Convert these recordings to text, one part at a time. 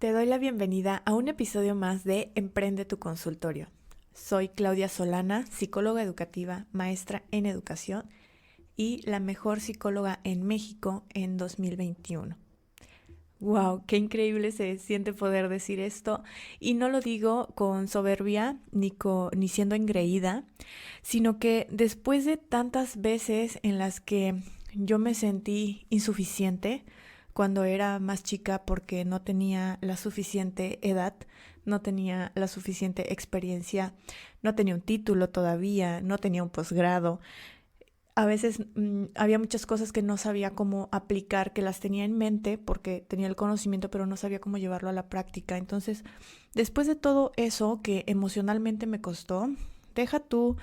Te doy la bienvenida a un episodio más de Emprende tu consultorio. Soy Claudia Solana, psicóloga educativa, maestra en educación y la mejor psicóloga en México en 2021. ¡Wow! ¡Qué increíble se siente poder decir esto! Y no lo digo con soberbia ni siendo engreída, sino que después de tantas veces en las que yo me sentí insuficiente, cuando era más chica porque no tenía la suficiente edad, no tenía la suficiente experiencia, no tenía un título todavía, no tenía un posgrado. A veces había muchas cosas que no sabía cómo aplicar, que las tenía en mente porque tenía el conocimiento, pero no sabía cómo llevarlo a la práctica. Entonces, después de todo eso que emocionalmente me costó, deja tú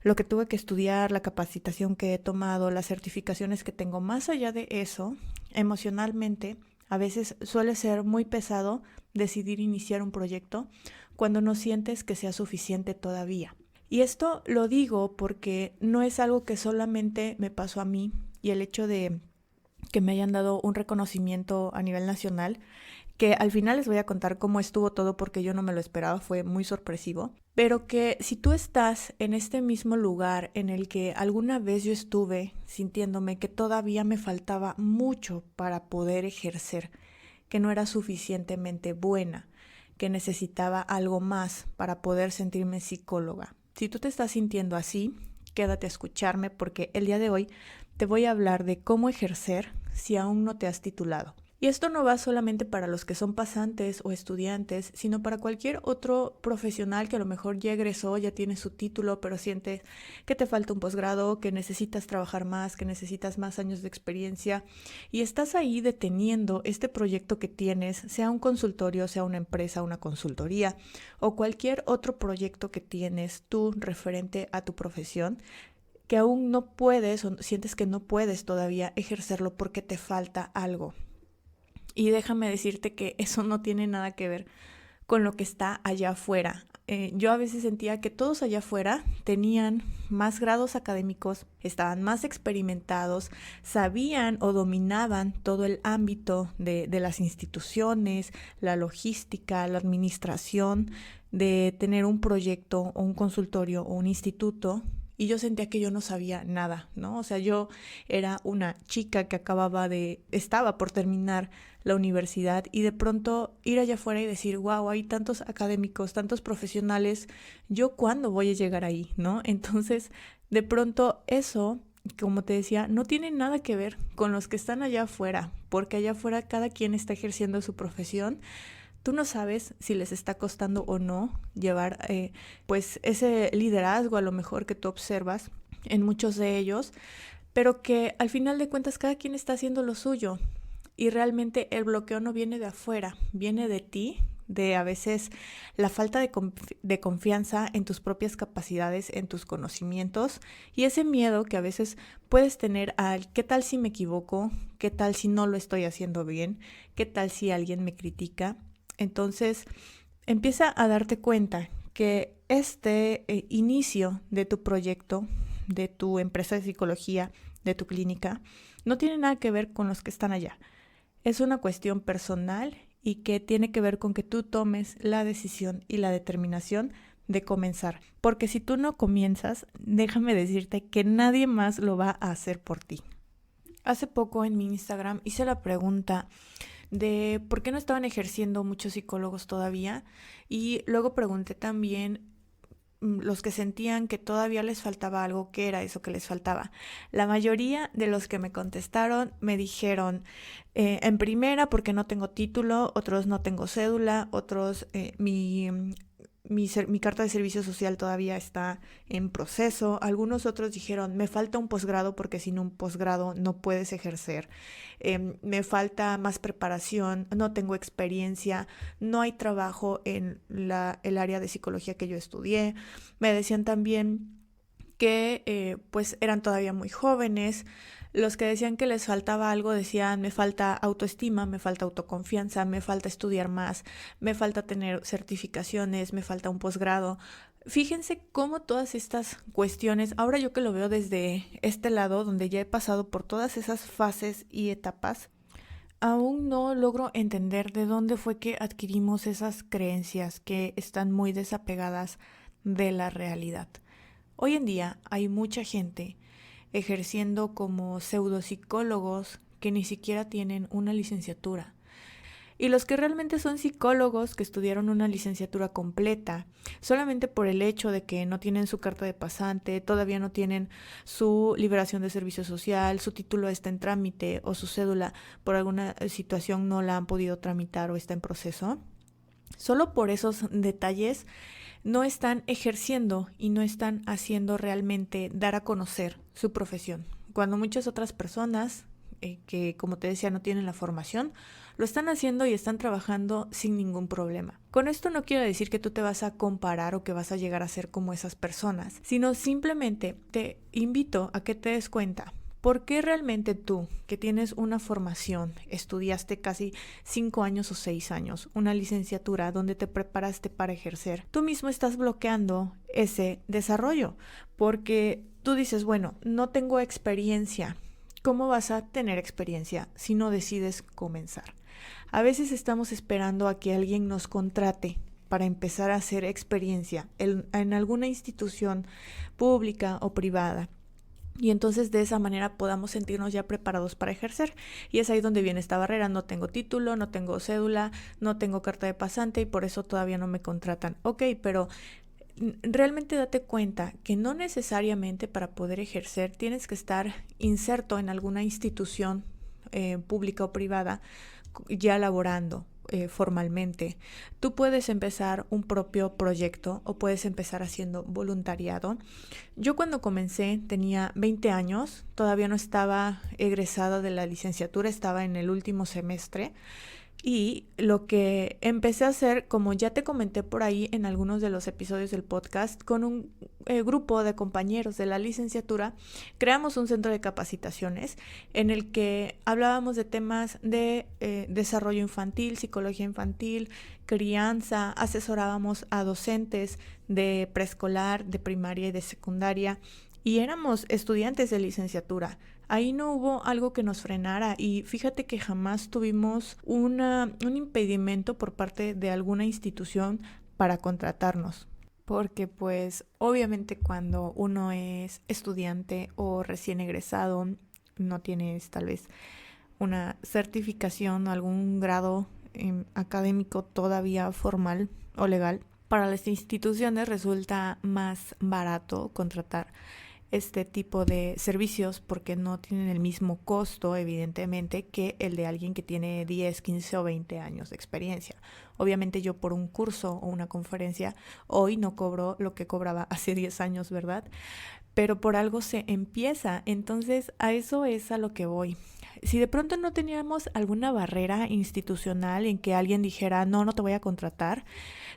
lo que tuve que estudiar, la capacitación que he tomado, las certificaciones que tengo. Más allá de eso, emocionalmente, a veces suele ser muy pesado decidir iniciar un proyecto cuando no sientes que sea suficiente todavía. Y esto lo digo porque no es algo que solamente me pasó a mí, y el hecho de que me hayan dado un reconocimiento a nivel nacional, que al final les voy a contar cómo estuvo todo porque yo no me lo esperaba, fue muy sorpresivo, pero que si tú estás en este mismo lugar en el que alguna vez yo estuve sintiéndome que todavía me faltaba mucho para poder ejercer, que no era suficientemente buena, que necesitaba algo más para poder sentirme psicóloga. Si tú te estás sintiendo así, quédate a escucharme porque el día de hoy te voy a hablar de cómo ejercer si aún no te has titulado. Y esto no va solamente para los que son pasantes o estudiantes, sino para cualquier otro profesional que a lo mejor ya egresó, ya tiene su título, pero sientes que te falta un posgrado, que necesitas trabajar más, que necesitas más años de experiencia y estás ahí deteniendo este proyecto que tienes, sea un consultorio, sea una empresa, una consultoría o cualquier otro proyecto que tienes tú referente a tu profesión, que aún no puedes o sientes que no puedes todavía ejercerlo porque te falta algo. Y déjame decirte que eso no tiene nada que ver con lo que está allá afuera. Yo a veces sentía que todos allá afuera tenían más grados académicos, estaban más experimentados, sabían o dominaban todo el ámbito de las instituciones, la logística, la administración, de tener un proyecto o un consultorio o un instituto. Y yo sentía que yo no sabía nada, ¿no? O sea, yo era una chica que estaba por terminar la universidad y de pronto ir allá afuera y decir, wow, hay tantos académicos, tantos profesionales, ¿yo cuándo voy a llegar ahí, no? Entonces, de pronto eso, como te decía, no tiene nada que ver con los que están allá afuera, porque allá afuera cada quien está ejerciendo su profesión. Tú no sabes si les está costando o no llevar pues ese liderazgo a lo mejor que tú observas en muchos de ellos, pero que al final de cuentas cada quien está haciendo lo suyo y realmente el bloqueo no viene de afuera, viene de ti, de a veces la falta de confianza en tus propias capacidades, en tus conocimientos y ese miedo que a veces puedes tener al ¿qué tal si me equivoco? ¿Qué tal si no lo estoy haciendo bien? ¿Qué tal si alguien me critica? Entonces, empieza a darte cuenta que este inicio de tu proyecto, de tu empresa de psicología, de tu clínica, no tiene nada que ver con los que están allá. Es una cuestión personal y que tiene que ver con que tú tomes la decisión y la determinación de comenzar. Porque si tú no comienzas, déjame decirte que nadie más lo va a hacer por ti. Hace poco en mi Instagram hice la pregunta de por qué no estaban ejerciendo muchos psicólogos todavía y luego pregunté también los que sentían que todavía les faltaba algo, ¿qué era eso que les faltaba? La mayoría de los que me contestaron me dijeron, en primera porque no tengo título, otros no tengo cédula, otros mi carta de servicio social todavía está en proceso. Algunos otros dijeron, me falta un posgrado porque sin un posgrado no puedes ejercer. Me falta más preparación, no tengo experiencia, no hay trabajo en el área de psicología que yo estudié. Me decían también que pues eran todavía muy jóvenes. Los que decían que les faltaba algo decían, me falta autoestima, me falta autoconfianza, me falta estudiar más, me falta tener certificaciones, me falta un posgrado. Fíjense cómo todas estas cuestiones, ahora yo que lo veo desde este lado, donde ya he pasado por todas esas fases y etapas, aún no logro entender de dónde fue que adquirimos esas creencias que están muy desapegadas de la realidad. Hoy en día hay mucha gente ejerciendo como pseudopsicólogos que ni siquiera tienen una licenciatura. Y los que realmente son psicólogos que estudiaron una licenciatura completa, solamente por el hecho de que no tienen su carta de pasante, todavía no tienen su liberación de servicio social, su título está en trámite o su cédula por alguna situación no la han podido tramitar o está en proceso, solo por esos detalles no están ejerciendo y no están haciendo realmente dar a conocer su profesión. Cuando muchas otras personas que, como te decía, no tienen la formación, lo están haciendo y están trabajando sin ningún problema. Con esto no quiero decir que tú te vas a comparar o que vas a llegar a ser como esas personas, sino simplemente te invito a que te des cuenta. ¿Por qué realmente tú, que tienes una formación, estudiaste casi 5 años o 6 años, una licenciatura donde te preparaste para ejercer, tú mismo estás bloqueando ese desarrollo? Porque tú dices, bueno, no tengo experiencia. ¿Cómo vas a tener experiencia si no decides comenzar? A veces estamos esperando a que alguien nos contrate para empezar a hacer experiencia en alguna institución pública o privada. Y entonces de esa manera podamos sentirnos ya preparados para ejercer. Y es ahí donde viene esta barrera. No tengo título, no tengo cédula, no tengo carta de pasante y por eso todavía no me contratan. Ok, pero realmente date cuenta que no necesariamente para poder ejercer tienes que estar inserto en alguna institución pública o privada ya laborando formalmente. Tú puedes empezar un propio proyecto o puedes empezar haciendo voluntariado. Yo cuando comencé tenía 20 años, todavía no estaba egresada de la licenciatura, estaba en el último semestre. Y lo que empecé a hacer, como ya te comenté por ahí en algunos de los episodios del podcast, con un grupo de compañeros de la licenciatura, creamos un centro de capacitaciones en el que hablábamos de temas de desarrollo infantil, psicología infantil, crianza, asesorábamos a docentes de preescolar, de primaria y de secundaria, y éramos estudiantes de licenciatura. Ahí no hubo algo que nos frenara y fíjate que jamás tuvimos un impedimento por parte de alguna institución para contratarnos. Porque pues obviamente cuando uno es estudiante o recién egresado, no tienes tal vez una certificación o algún grado académico todavía formal o legal, para las instituciones resulta más barato contratar este tipo de servicios porque no tienen el mismo costo, evidentemente, que el de alguien que tiene 10, 15 o 20 años de experiencia. Obviamente yo por un curso o una conferencia hoy no cobro lo que cobraba hace 10 años, ¿verdad? Pero por algo se empieza, entonces a eso es a lo que voy. Si de pronto no teníamos alguna barrera institucional en que alguien dijera, no, no te voy a contratar,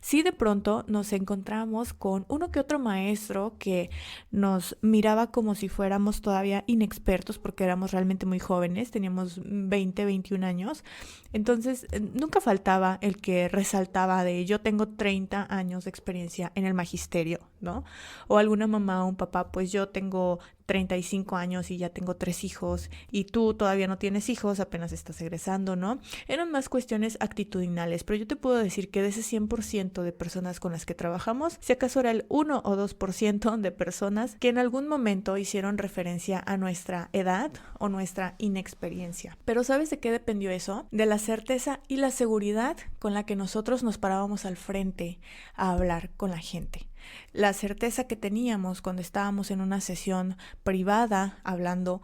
si de pronto nos encontramos con uno que otro maestro que nos miraba como si fuéramos todavía inexpertos porque éramos realmente muy jóvenes, teníamos 20, 21 años, entonces nunca faltaba el que resaltaba de yo tengo 30 años de experiencia en el magisterio, ¿no? O alguna mamá o un papá, pues yo tengo 35 años y ya tengo 3 hijos y tú todavía no tienes hijos, apenas estás egresando, ¿no? Eran más cuestiones actitudinales, pero yo te puedo decir que de ese 100% de personas con las que trabajamos, si acaso era el 1 o 2% de personas que en algún momento hicieron referencia a nuestra edad o nuestra inexperiencia. Pero ¿sabes de qué dependió eso? De la certeza y la seguridad con la que nosotros nos parábamos al frente a hablar con la gente. La certeza que teníamos cuando estábamos en una sesión privada hablando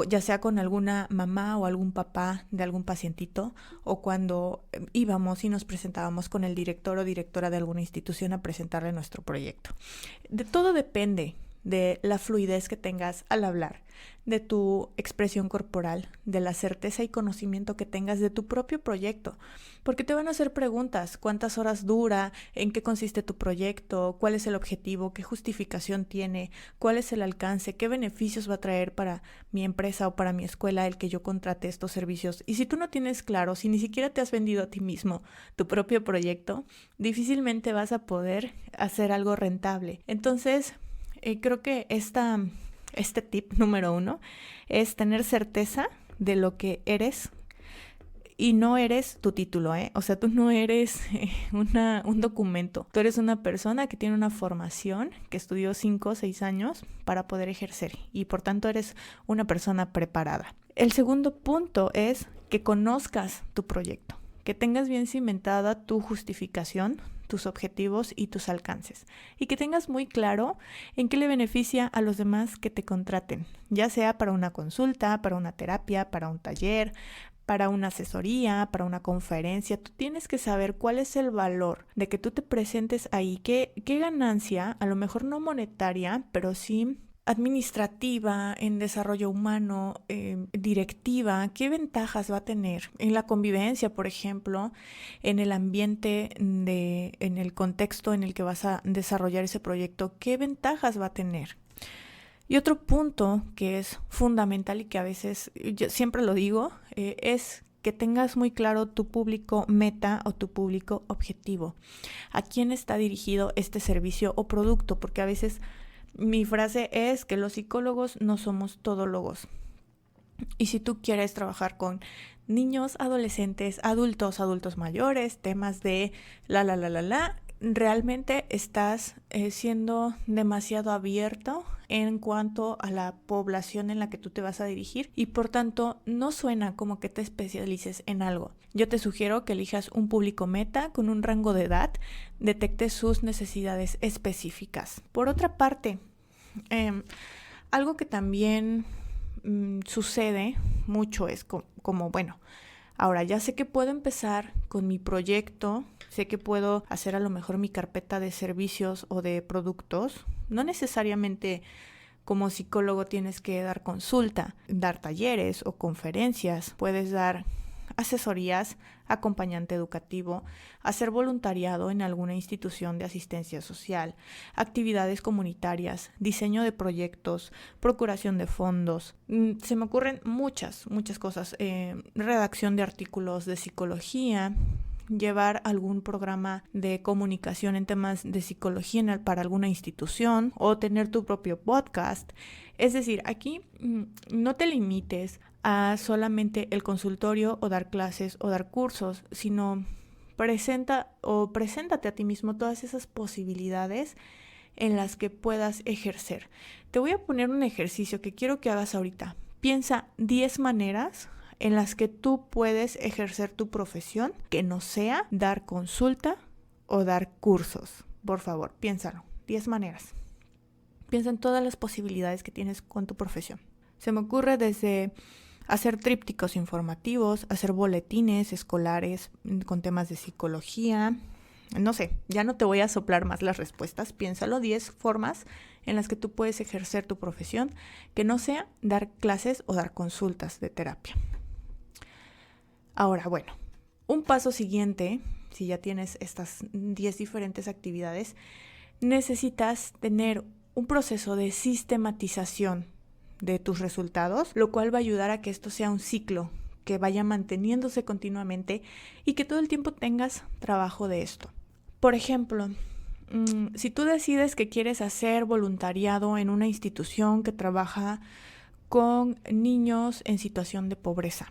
ya sea con alguna mamá o algún papá de algún pacientito o cuando íbamos y nos presentábamos con el director o directora de alguna institución a presentarle nuestro proyecto. De todo depende de la fluidez que tengas al hablar, de tu expresión corporal, de la certeza y conocimiento que tengas de tu propio proyecto, porque te van a hacer preguntas: ¿cuántas horas dura? ¿En qué consiste tu proyecto? ¿Cuál es el objetivo? ¿Qué justificación tiene? ¿Cuál es el alcance? ¿Qué beneficios va a traer para mi empresa o para mi escuela el que yo contrate estos servicios? Y si tú no tienes claro, si ni siquiera te has vendido a ti mismo tu propio proyecto, difícilmente vas a poder hacer algo rentable. Entonces, creo que este tip número 1 es tener certeza de lo que eres Y no eres tu título, ¿eh? O sea, tú no eres un documento. Tú eres una persona que tiene una formación, que estudió 5 o 6 años para poder ejercer y por tanto eres una persona preparada. El segundo punto es que conozcas tu proyecto, que tengas bien cimentada tu justificación, tus objetivos y tus alcances, y que tengas muy claro en qué le beneficia a los demás que te contraten, ya sea para una consulta, para una terapia, para un taller, para una asesoría, para una conferencia. Tú tienes que saber cuál es el valor de que tú te presentes ahí, qué ganancia, a lo mejor no monetaria, pero sí administrativa, en desarrollo humano, directiva, qué ventajas va a tener en la convivencia, por ejemplo, en el ambiente, en el contexto en el que vas a desarrollar ese proyecto, qué ventajas va a tener. Y otro punto que es fundamental y que a veces, yo siempre lo digo, es que tengas muy claro tu público meta o tu público objetivo. ¿A quién está dirigido este servicio o producto? Porque a veces mi frase es que los psicólogos no somos todólogos. Y si tú quieres trabajar con niños, adolescentes, adultos mayores, temas de realmente estás siendo demasiado abierto en cuanto a la población en la que tú te vas a dirigir y por tanto no suena como que te especialices en algo. Yo te sugiero que elijas un público meta con un rango de edad, detectes sus necesidades específicas. Por otra parte, algo que también sucede mucho es como bueno, ahora ya sé que puedo empezar con mi proyecto, sé que puedo hacer a lo mejor mi carpeta de servicios o de productos. No necesariamente como psicólogo tienes que dar consulta, dar talleres o conferencias, puedes dar asesorías, acompañante educativo, hacer voluntariado en alguna institución de asistencia social, actividades comunitarias, diseño de proyectos, procuración de fondos. Se me ocurren muchas cosas, redacción de artículos de psicología, llevar algún programa de comunicación en temas de psicología para alguna institución o tener tu propio podcast. Es decir, aquí no te limites a solamente el consultorio o dar clases o dar cursos, sino preséntate a ti mismo todas esas posibilidades en las que puedas ejercer. Te voy a poner un ejercicio que quiero que hagas ahorita. Piensa 10 maneras en las que tú puedes ejercer tu profesión que no sea dar consulta o dar cursos. Por favor, piénsalo. 10 maneras. Piensa en todas las posibilidades que tienes con tu profesión. Se me ocurre desde hacer trípticos informativos, hacer boletines escolares con temas de psicología. No sé, ya no te voy a soplar más las respuestas. Piénsalo, 10 formas en las que tú puedes ejercer tu profesión que no sea dar clases o dar consultas de terapia. Ahora, bueno, un paso siguiente, si ya tienes estas 10 diferentes actividades, necesitas tener un proceso de sistematización de tus resultados, lo cual va a ayudar a que esto sea un ciclo que vaya manteniéndose continuamente y que todo el tiempo tengas trabajo de esto. Por ejemplo, si tú decides que quieres hacer voluntariado en una institución que trabaja con niños en situación de pobreza,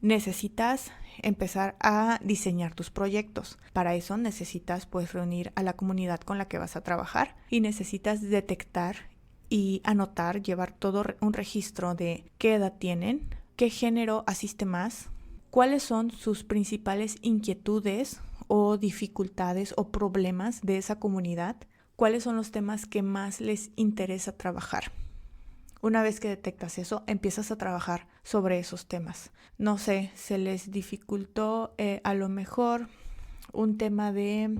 necesitas empezar a diseñar tus proyectos. Para eso necesitas reunir a la comunidad con la que vas a trabajar y necesitas detectar y anotar, llevar todo un registro de qué edad tienen, qué género asiste más, cuáles son sus principales inquietudes o dificultades o problemas de esa comunidad, cuáles son los temas que más les interesa trabajar. Una vez que detectas eso, empiezas a trabajar sobre esos temas. No sé, se les dificultó a lo mejor un tema de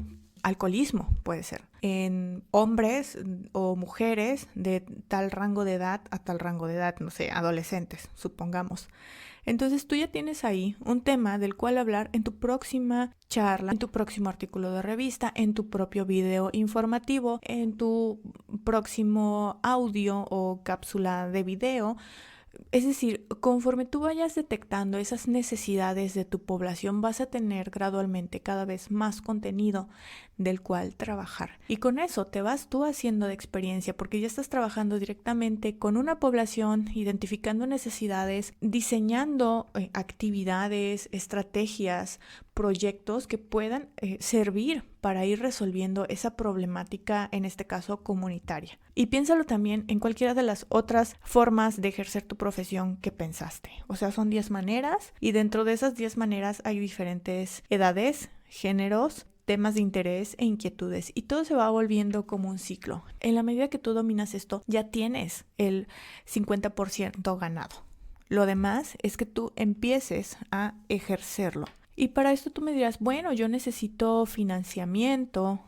alcoholismo, puede ser, en hombres o mujeres de tal rango de edad a tal rango de edad, no sé, adolescentes, supongamos. Entonces tú ya tienes ahí un tema del cual hablar en tu próxima charla, en tu próximo artículo de revista, en tu propio video informativo, en tu próximo audio o cápsula de video, Es decir, conforme tú vayas detectando esas necesidades de tu población, vas a tener gradualmente cada vez más contenido del cual trabajar. Y con eso te vas tú haciendo de experiencia, porque ya estás trabajando directamente con una población, identificando necesidades, diseñando actividades, estrategias, proyectos que puedan servir para ir resolviendo esa problemática, en este caso comunitaria. Y piénsalo también en cualquiera de las otras formas de ejercer tu profesión que pensaste. O sea, son 10 maneras y dentro de esas 10 maneras hay diferentes edades, géneros, temas de interés e inquietudes, y todo se va volviendo como un ciclo. En la medida que tú dominas esto, ya tienes el 50% ganado. Lo demás es que tú empieces a ejercerlo. Y para esto tú me dirás, bueno, yo necesito financiamiento,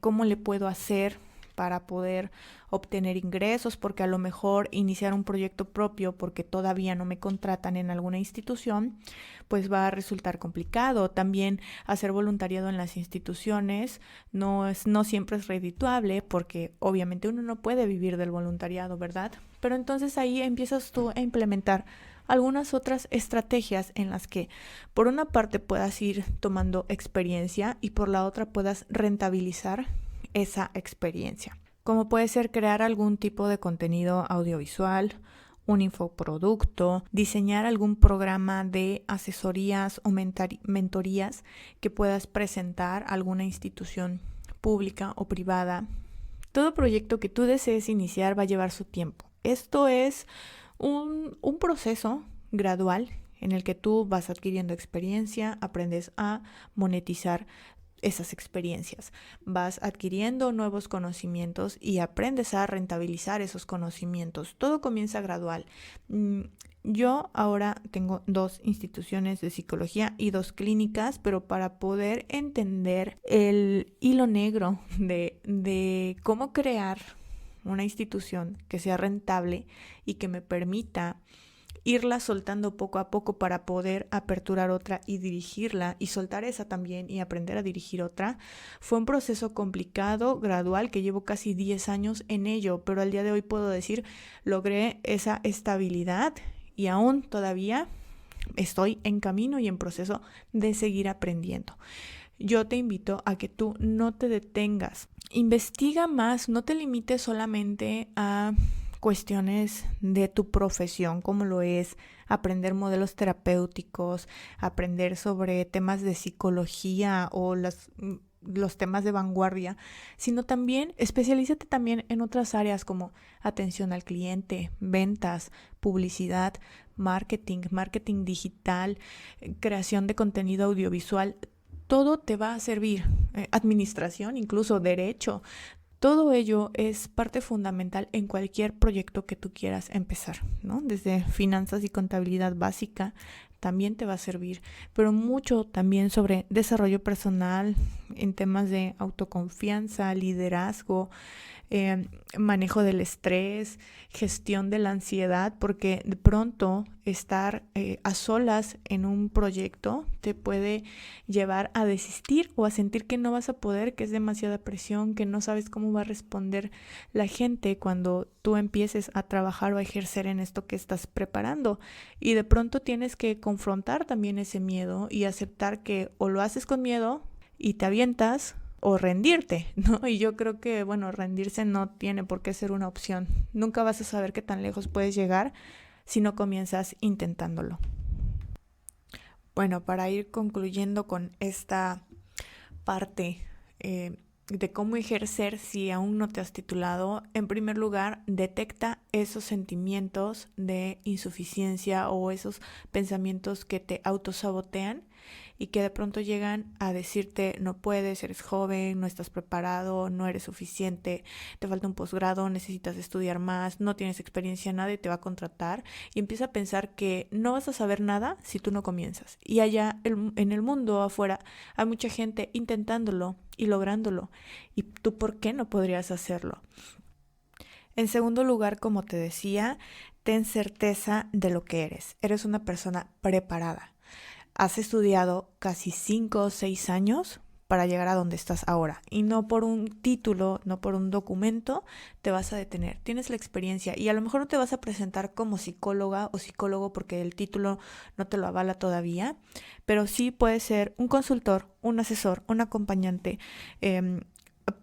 ¿cómo le puedo hacer para poder obtener ingresos? Porque a lo mejor iniciar un proyecto propio porque todavía no me contratan en alguna institución, pues va a resultar complicado. También hacer voluntariado en las instituciones no siempre es redituable, porque obviamente uno no puede vivir del voluntariado, ¿verdad? Pero entonces ahí empiezas tú a implementar algunas otras estrategias en las que por una parte puedas ir tomando experiencia y por la otra puedas rentabilizar esa experiencia. Como puede ser crear algún tipo de contenido audiovisual, un infoproducto, diseñar algún programa de asesorías o mentorías que puedas presentar a alguna institución pública o privada. Todo proyecto que tú desees iniciar va a llevar su tiempo. Esto es un proceso gradual en el que tú vas adquiriendo experiencia, aprendes a monetizar esas experiencias, vas adquiriendo nuevos conocimientos y aprendes a rentabilizar esos conocimientos. Todo comienza gradual. Yo ahora tengo 2 instituciones de psicología y 2 clínicas, pero para poder entender el hilo negro de cómo crear una institución que sea rentable y que me permita irla soltando poco a poco para poder aperturar otra y dirigirla, y soltar esa también y aprender a dirigir otra, fue un proceso complicado, gradual, que llevo casi 10 años en ello, pero al día de hoy puedo decir, logré esa estabilidad y aún todavía estoy en camino y en proceso de seguir aprendiendo. Yo te invito a que tú no te detengas, investiga más, no te limites solamente a cuestiones de tu profesión, como lo es aprender modelos terapéuticos, aprender sobre temas de psicología o los temas de vanguardia, sino también especialízate también en otras áreas como atención al cliente, ventas, publicidad, marketing digital, creación de contenido audiovisual. Todo te va a servir, administración, incluso derecho. Todo ello es parte fundamental en cualquier proyecto que tú quieras empezar, ¿no? Desde finanzas y contabilidad básica también te va a servir, pero mucho también sobre desarrollo personal en temas de autoconfianza, liderazgo, manejo del estrés, gestión de la ansiedad, porque de pronto estar a solas en un proyecto te puede llevar a desistir o a sentir que no vas a poder, que es demasiada presión, que no sabes cómo va a responder la gente cuando tú empieces a trabajar o a ejercer en esto que estás preparando. Y de pronto tienes que confrontar también ese miedo y aceptar que o lo haces con miedo y te avientas, o rendirte, ¿no? Y yo creo que, bueno, rendirse no tiene por qué ser una opción. Nunca vas a saber qué tan lejos puedes llegar si no comienzas intentándolo. Bueno, para ir concluyendo con esta parte de cómo ejercer si aún no te has titulado, en primer lugar, detecta esos sentimientos de insuficiencia o esos pensamientos que te autosabotean y que de pronto llegan a decirte no puedes, eres joven, no estás preparado, no eres suficiente, te falta un posgrado, necesitas estudiar más, no tienes experiencia, nadie te va a contratar, y empieza a pensar que no vas a saber nada si tú no comienzas. Y allá en el mundo afuera hay mucha gente intentándolo y lográndolo, y tú ¿por qué no podrías hacerlo? En segundo lugar, como te decía, ten certeza de lo que eres. Eres una persona preparada. Has estudiado casi 5 o 6 años para llegar a donde estás ahora. Y no por un título, no por un documento te vas a detener. Tienes la experiencia y a lo mejor no te vas a presentar como psicóloga o psicólogo porque el título no te lo avala todavía, pero sí puedes ser un consultor, un asesor, un acompañante.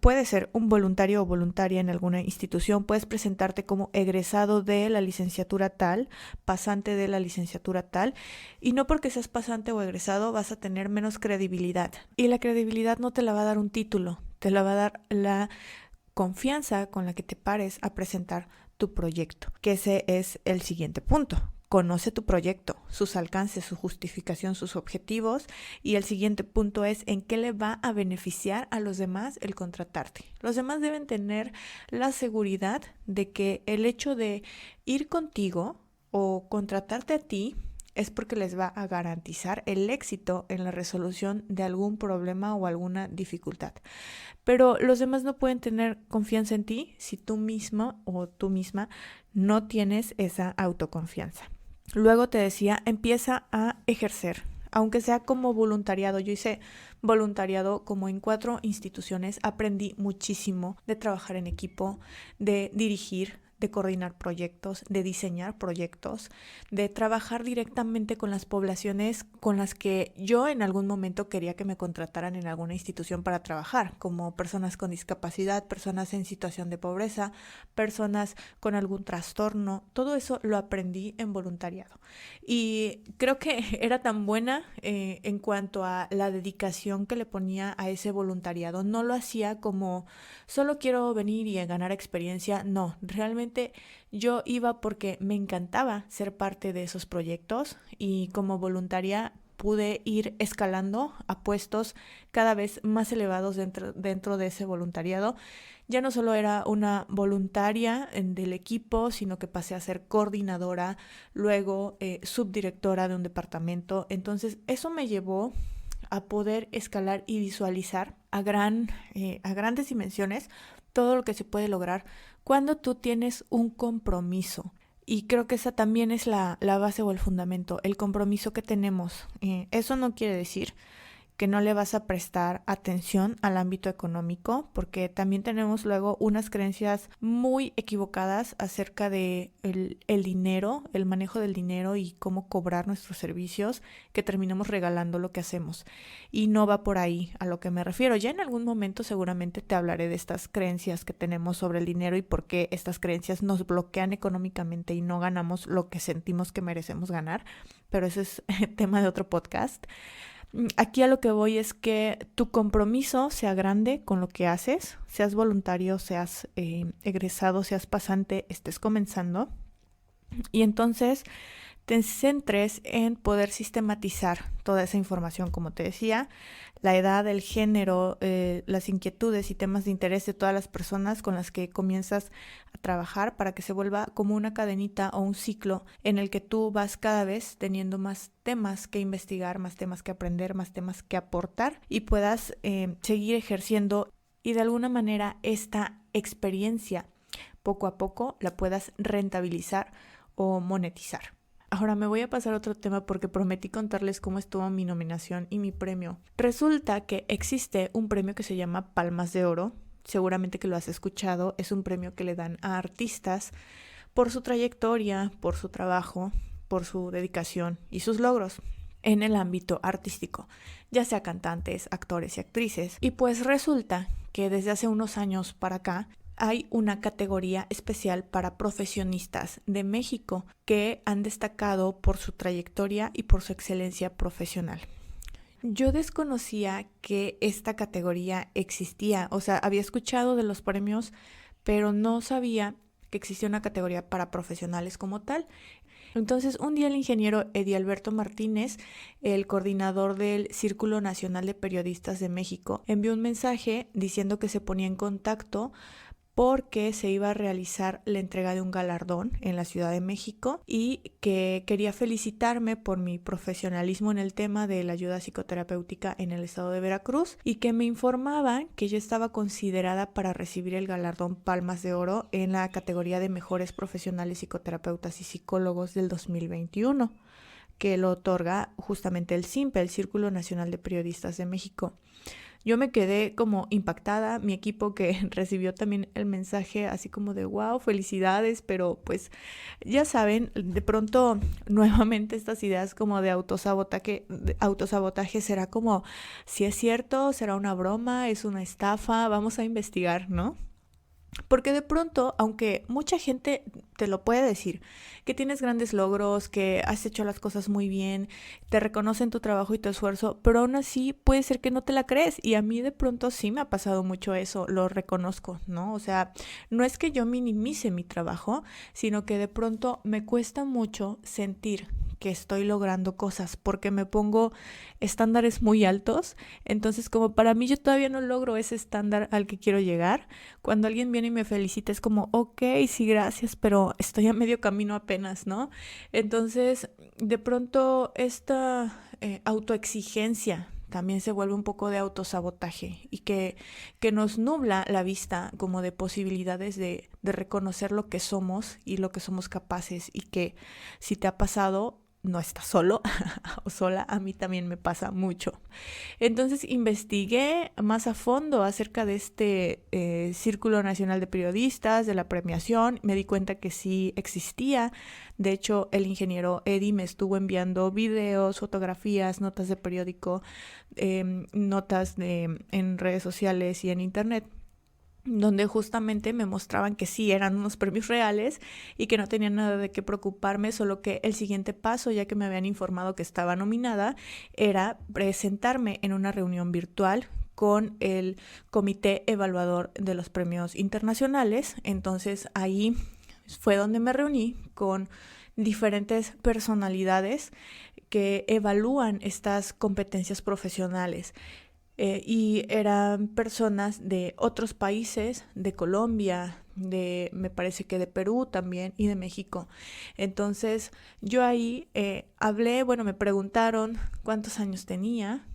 Puede ser un voluntario o voluntaria en alguna institución, puedes presentarte como egresado de la licenciatura tal, pasante de la licenciatura tal, y no porque seas pasante o egresado vas a tener menos credibilidad. Y la credibilidad no te la va a dar un título, te la va a dar la confianza con la que te pares a presentar tu proyecto, que ese es el siguiente punto. Conoce tu proyecto, sus alcances, su justificación, sus objetivos, y el siguiente punto es en qué le va a beneficiar a los demás el contratarte. Los demás deben tener la seguridad de que el hecho de ir contigo o contratarte a ti es porque les va a garantizar el éxito en la resolución de algún problema o alguna dificultad. Pero los demás no pueden tener confianza en ti si tú mismo o tú misma no tienes esa autoconfianza. Luego te decía, empieza a ejercer, aunque sea como voluntariado. Yo hice voluntariado como en 4 instituciones, aprendí muchísimo de trabajar en equipo, de dirigir, de coordinar proyectos, de diseñar proyectos, de trabajar directamente con las poblaciones con las que yo en algún momento quería que me contrataran en alguna institución para trabajar, como personas con discapacidad, personas en situación de pobreza, personas con algún trastorno. Todo eso lo aprendí en voluntariado. Y creo que era tan buena en cuanto a la dedicación que le ponía a ese voluntariado. No lo hacía como solo quiero venir y ganar experiencia. No, realmente yo iba porque me encantaba ser parte de esos proyectos y como voluntaria pude ir escalando a puestos cada vez más elevados dentro de ese voluntariado. Ya no solo era una voluntaria del equipo, sino que pasé a ser coordinadora, luego subdirectora de un departamento. Entonces eso me llevó a poder escalar y visualizar a grandes dimensiones todo lo que se puede lograr cuando tú tienes un compromiso. Y creo que esa también es la base o el fundamento, el compromiso que tenemos. Eso no quiere decir que no le vas a prestar atención al ámbito económico, porque también tenemos luego unas creencias muy equivocadas acerca de el dinero, el manejo del dinero y cómo cobrar nuestros servicios, que terminamos regalando lo que hacemos. Y no va por ahí a lo que me refiero. Ya en algún momento seguramente te hablaré de estas creencias que tenemos sobre el dinero y por qué estas creencias nos bloquean económicamente y no ganamos lo que sentimos que merecemos ganar, pero ese es tema de otro podcast. Aquí a lo que voy es que tu compromiso sea grande con lo que haces, seas voluntario, seas egresado, seas pasante, estés comenzando, y entonces te centres en poder sistematizar toda esa información, como te decía, la edad, el género, las inquietudes y temas de interés de todas las personas con las que comienzas a trabajar para que se vuelva como una cadenita o un ciclo en el que tú vas cada vez teniendo más temas que investigar, más temas que aprender, más temas que aportar y puedas seguir ejerciendo y de alguna manera esta experiencia poco a poco la puedas rentabilizar o monetizar. Ahora me voy a pasar a otro tema porque prometí contarles cómo estuvo mi nominación y mi premio. Resulta que existe un premio que se llama Palmas de Oro. Seguramente que lo has escuchado. Es un premio que le dan a artistas por su trayectoria, por su trabajo, por su dedicación y sus logros en el ámbito artístico, ya sea cantantes, actores y actrices. Y pues resulta que desde hace unos años para acá hay una categoría especial para profesionistas de México que han destacado por su trayectoria y por su excelencia profesional. Yo desconocía que esta categoría existía, o sea, había escuchado de los premios, pero no sabía que existía una categoría para profesionales como tal. Entonces, un día el ingeniero Edialberto Martínez, el coordinador del Círculo Nacional de Periodistas de México, envió un mensaje diciendo que se ponía en contacto porque se iba a realizar la entrega de un galardón en la Ciudad de México y que quería felicitarme por mi profesionalismo en el tema de la ayuda psicoterapéutica en el estado de Veracruz y que me informaban que yo estaba considerada para recibir el galardón Palmas de Oro en la categoría de mejores profesionales psicoterapeutas y psicólogos del 2021, que lo otorga justamente el CIMPE, el Círculo Nacional de Periodistas de México. Yo me quedé como impactada, mi equipo que recibió también el mensaje así como de wow, felicidades, pero pues ya saben, de pronto nuevamente estas ideas como de autosabotaje será como si es cierto, será una broma, es una estafa, vamos a investigar, ¿no? Porque de pronto, aunque mucha gente te lo puede decir, que tienes grandes logros, que has hecho las cosas muy bien, te reconocen tu trabajo y tu esfuerzo, pero aún así puede ser que no te la crees. Y a mí de pronto sí me ha pasado mucho eso, lo reconozco, ¿no? O sea, no es que yo minimice mi trabajo, sino que de pronto me cuesta mucho sentir que estoy logrando cosas porque me pongo estándares muy altos. Entonces, como para mí yo todavía no logro ese estándar al que quiero llegar, cuando alguien viene y me felicita es como, ok, sí, gracias, pero estoy a medio camino apenas, ¿no? Entonces, de pronto esta autoexigencia también se vuelve un poco de autosabotaje y que nos nubla la vista como de posibilidades de reconocer lo que somos y lo que somos capaces, y que si te ha pasado, no estás solo o sola, a mí también me pasa mucho. Entonces investigué más a fondo acerca de este Círculo Nacional de Periodistas, de la premiación. Me di cuenta que sí existía. De hecho, el ingeniero Eddie me estuvo enviando videos, fotografías, notas de periódico, notas en redes sociales y en internet, donde justamente me mostraban que sí eran unos premios reales y que no tenía nada de qué preocuparme, solo que el siguiente paso, ya que me habían informado que estaba nominada, era presentarme en una reunión virtual con el comité evaluador de los premios internacionales. Entonces ahí fue donde me reuní con diferentes personalidades que evalúan estas competencias profesionales. Y eran personas de otros países, de Colombia, me parece que de Perú también, y de México. Entonces yo ahí hablé, bueno, me preguntaron cuántos años tenía,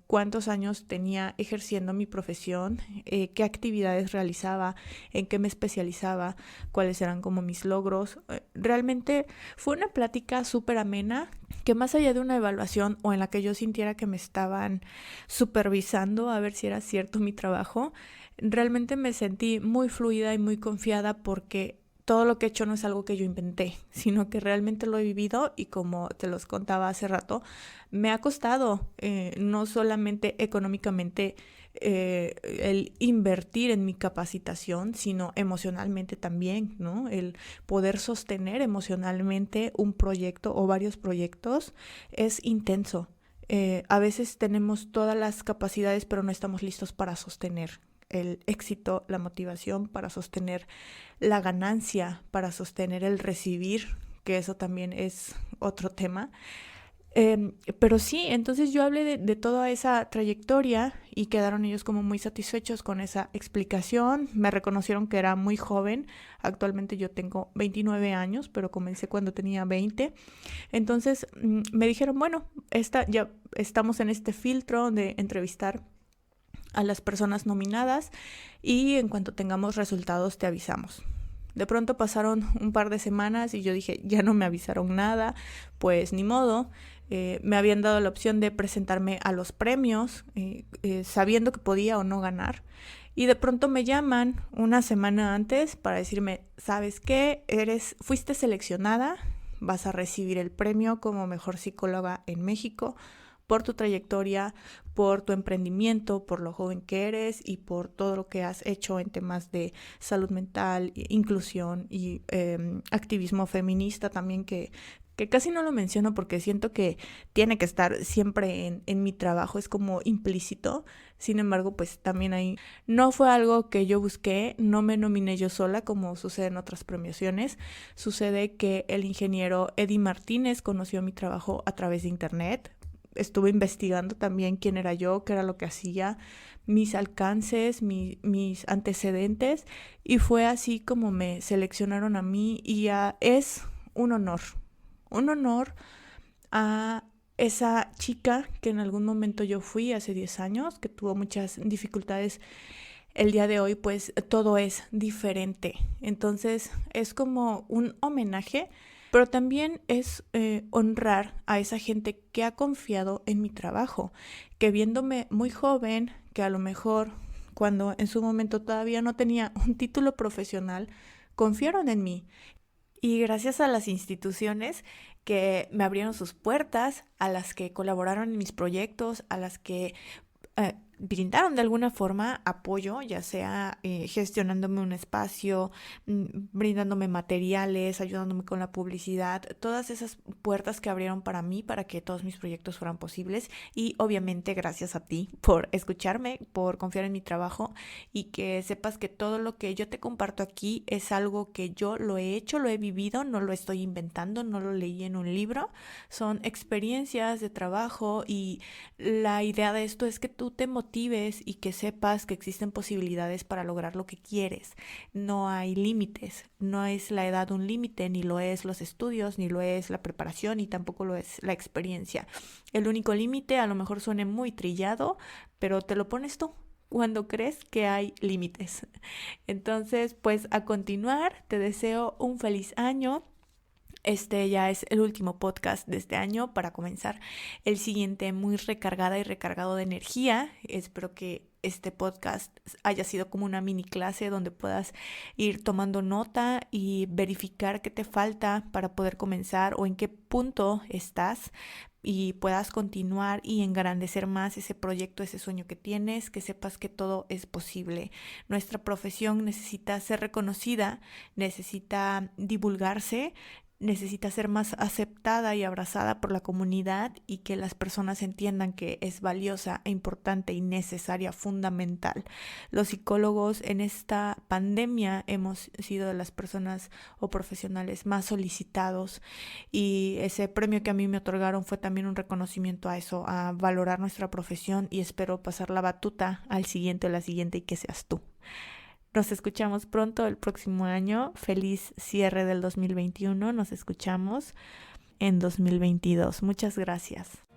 cuántos años tenía ejerciendo mi profesión, qué actividades realizaba, en qué me especializaba, cuáles eran como mis logros. Realmente fue una plática súper amena, que más allá de una evaluación o en la que yo sintiera que me estaban supervisando a ver si era cierto mi trabajo, realmente me sentí muy fluida y muy confiada, porque todo lo que he hecho no es algo que yo inventé, sino que realmente lo he vivido, y como te los contaba hace rato, me ha costado no solamente económicamente el invertir en mi capacitación, sino emocionalmente también, ¿no? El poder sostener emocionalmente un proyecto o varios proyectos es intenso. A veces tenemos todas las capacidades, pero no estamos listos para sostener el éxito, la motivación, para sostener la ganancia, para sostener el recibir, que eso también es otro tema. Pero sí, entonces yo hablé de toda esa trayectoria y quedaron ellos como muy satisfechos con esa explicación. Me reconocieron que era muy joven. Actualmente yo tengo 29 años, pero comencé cuando tenía 20. Entonces me dijeron, bueno, ya estamos en este filtro de entrevistar a las personas nominadas, y en cuanto tengamos resultados te avisamos. De pronto pasaron un par de semanas y yo dije, ya no me avisaron nada, pues ni modo. Me habían dado la opción de presentarme a los premios, sabiendo que podía o no ganar. Y de pronto me llaman una semana antes para decirme, ¿sabes qué? Fuiste seleccionada, vas a recibir el premio como mejor psicóloga en México por tu trayectoria, por tu emprendimiento, por lo joven que eres y por todo lo que has hecho en temas de salud mental, inclusión y activismo feminista también, que casi no lo menciono porque siento que tiene que estar siempre en mi trabajo, es como implícito. Sin embargo, pues también ahí no fue algo que yo busqué, no me nominé yo sola como sucede en otras premiaciones. Sucede que el ingeniero Eddie Martínez conoció mi trabajo a través de internet. Estuve investigando también quién era yo, qué era lo que hacía, mis alcances, mis antecedentes, y fue así como me seleccionaron a mí. Y es un honor a esa chica que en algún momento yo fui hace 10 años, que tuvo muchas dificultades. El día de hoy pues todo es diferente, entonces es como un homenaje, pero también es honrar a esa gente que ha confiado en mi trabajo, que viéndome muy joven, que a lo mejor cuando en su momento todavía no tenía un título profesional, confiaron en mí. Y gracias a las instituciones que me abrieron sus puertas, a las que colaboraron en mis proyectos, a las que brindaron de alguna forma apoyo, ya sea gestionándome un espacio, brindándome materiales, ayudándome con la publicidad, todas esas puertas que abrieron para mí, para que todos mis proyectos fueran posibles. Y obviamente gracias a ti por escucharme, por confiar en mi trabajo, y que sepas que todo lo que yo te comparto aquí es algo que yo lo he hecho, lo he vivido, no lo estoy inventando, no lo leí en un libro, son experiencias de trabajo, y la idea de esto es que tú te motives y que sepas que existen posibilidades para lograr lo que quieres. No hay límites, no es la edad un límite, ni lo es los estudios, ni lo es la preparación, ni tampoco lo es la experiencia. El único límite a lo mejor suene muy trillado, pero te lo pones tú cuando crees que hay límites. Entonces, pues a continuar, te deseo un feliz año. Este ya es el último podcast de este año para comenzar el siguiente muy recargada y recargado de energía. Espero que este podcast haya sido como una mini clase donde puedas ir tomando nota y verificar qué te falta para poder comenzar o en qué punto estás, y puedas continuar y engrandecer más ese proyecto, ese sueño que tienes, que sepas que todo es posible. Nuestra profesión necesita ser reconocida, necesita divulgarse, necesita ser más aceptada y abrazada por la comunidad, y que las personas entiendan que es valiosa e importante y necesaria, fundamental. Los psicólogos en esta pandemia hemos sido de las personas o profesionales más solicitados, y ese premio que a mí me otorgaron fue también un reconocimiento a eso, a valorar nuestra profesión, y espero pasar la batuta al siguiente o la siguiente y que seas tú. Nos escuchamos pronto el próximo año. Feliz cierre del 2021. Nos escuchamos en 2022. Muchas gracias.